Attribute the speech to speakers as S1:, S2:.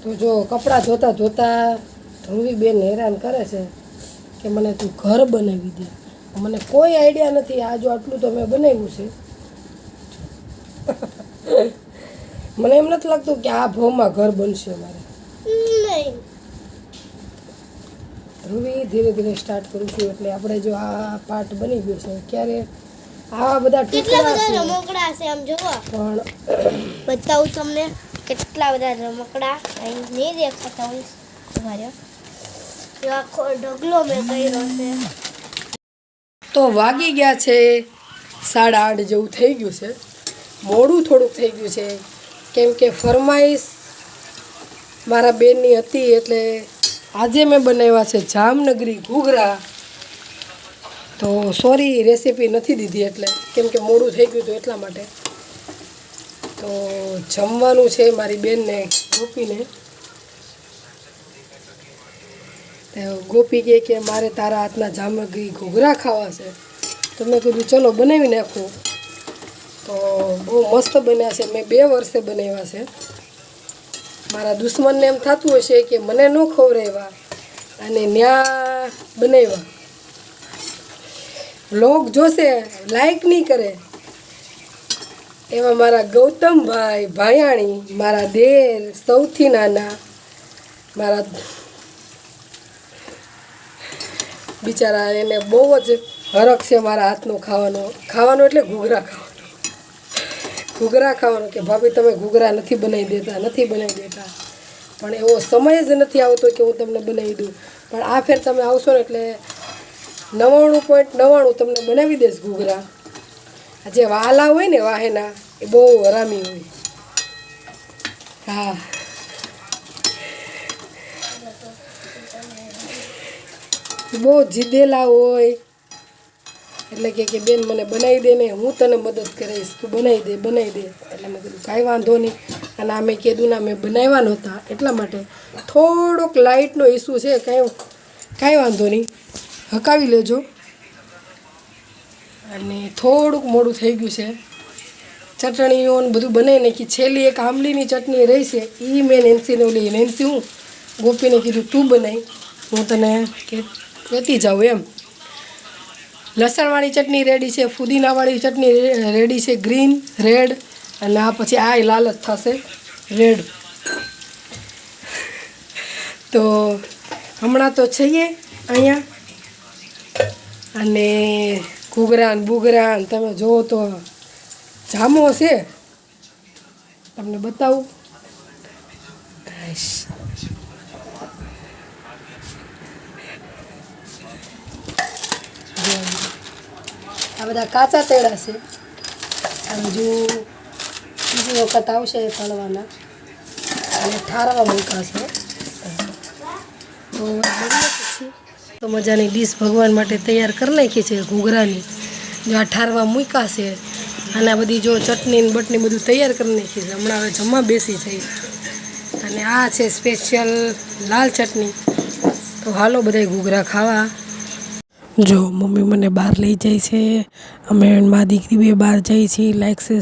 S1: તો જો કપડાં ધોતા ધોતા ધ્રુવીબેન હેરાન કરે છે કે મને તું ઘર બનાવી દે. મને કોઈ આઈડિયા નથી. આ જો આટલું તો મેં બનાવ્યું છે. મને એમ નથી લાગતું કે આ ભાવમાં ઘર બનશે મારે. ધ્રુવી ધીરે ધીરે સ્ટાર્ટ કરું છું. એટલે આપણે જો આ પાર્ટ બની ગયો છે ક્યારે આવા બધા
S2: રમકડા છે આમ જોવો
S1: પણ
S2: બતાવું તમને કેટલા બધા રમકડા અહીં નહીં દેખાતા હોય તમારે આખો ઢગલો મેં કર્યો છે.
S1: તો વાગી ગયા છે 8:30 જેવું થઈ ગયું છે. મોડું થોડુંક થઈ ગયું છે કેમ કે ફરમાઈશ મારા બેનની હતી એટલે આજે મેં બનાવ્યા છે જામનગરી ઘૂઘરા. તો સોરી રેસીપી નથી દીધી એટલે કેમ કે મોડું થઈ ગયું હતું એટલા માટે. તો જમવાનું છે મારી બેનને ગોપીને. ગોપી કહે કે મારે તારા હાથના જામનગરી ઘૂઘરા ખાવા છે. તો મેં કીધું ચલો બનાવી નાખું. તો બહુ મસ્ત બન્યા છે. મેં 2 વર્ષે બનાવ્યા છે. મારા દુશ્મનને એમ થતું હશે કે મને ન ખવડાવ્યા અને ન્યા બનાવ્યા. લોક જોશે લાઈક નહીં કરે એવા મારા ગૌતમભાઈ ભાયાણી, મારા દેર સૌથી નાના, મારા બિચારા એને બહુ જ હરખ છે મારા હાથનું ખાવાનો એટલે ઘૂઘરા ખાવાનો કે ભાભી તમે ઘૂઘરા નથી બનાવી દેતા. પણ એવો સમય જ નથી આવતો કે હું તમને બનાવી દઉં. પણ આ ફેર તમે આવશો ને એટલે 99.99 તમને બનાવી દઈશ ઘૂઘરા. જે વાલા હોય ને વાહેના એ બહુ હરામી હોય. હા બહુ જીદેલા હોય એટલે કે બેન મને બનાવી દે ને હું તને મદદ કરીશ, તું બનાવી દે. એટલે મેં કીધું કાંઈ વાંધો નહીં. અને આ મેં કીધું ના મેં બનાવ્યા નહોતા એટલા માટે થોડોક લાઇટનો ઇસ્યુ છે. કાંઈ વાંધો નહીં, હકાવી લેજો. અને થોડુંક મોડું થઈ ગયું છે. ચટણીઓ ને બધું બનાવી નાખી. છેલ્લી એક આંબલીની ચટણી રહી છે એ મેં નેન્સીને નેન્સી હું ગોપીને કીધું તું બનાવી, હું તને કહેતી જાઉં એમ. લસણવાળી ચટણી રેડી છે, ફુદીનાવાળી ચટણી રેડી છે, ગ્રીન રેડ, અને આ પછી આ લાલ જ થશે રેડ. તો હમણાં તો છીએ અહીંયા અને ઘૂઘરા ને બુઘરા તમે જુઓ તો જામો છે તમને બતાવું. આ બધા કાચા તેડા છે. હજુ બીજી વખત આવશે તળવાના અને ઠારવા મૂક્યા છે. તો મજાની ડીશ ભગવાન માટે તૈયાર કરી નાખી છે ઘૂઘરાની. જો આ ઠારવા મૂક્યા છે અને આ બધી જો ચટણી ને બટની બધું તૈયાર કરી નાખી છે. હમણાં હવે જમવા બેસી છે. અને આ છે સ્પેશિયલ લાલ ચટણી. તો હાલો બધા ઘૂઘરા ખાવા. જો મમ્મી મને બહાર લઈ જાય છે, અમે મા દીકરી બે બહાર જઈએ છીએ. લાઈક છે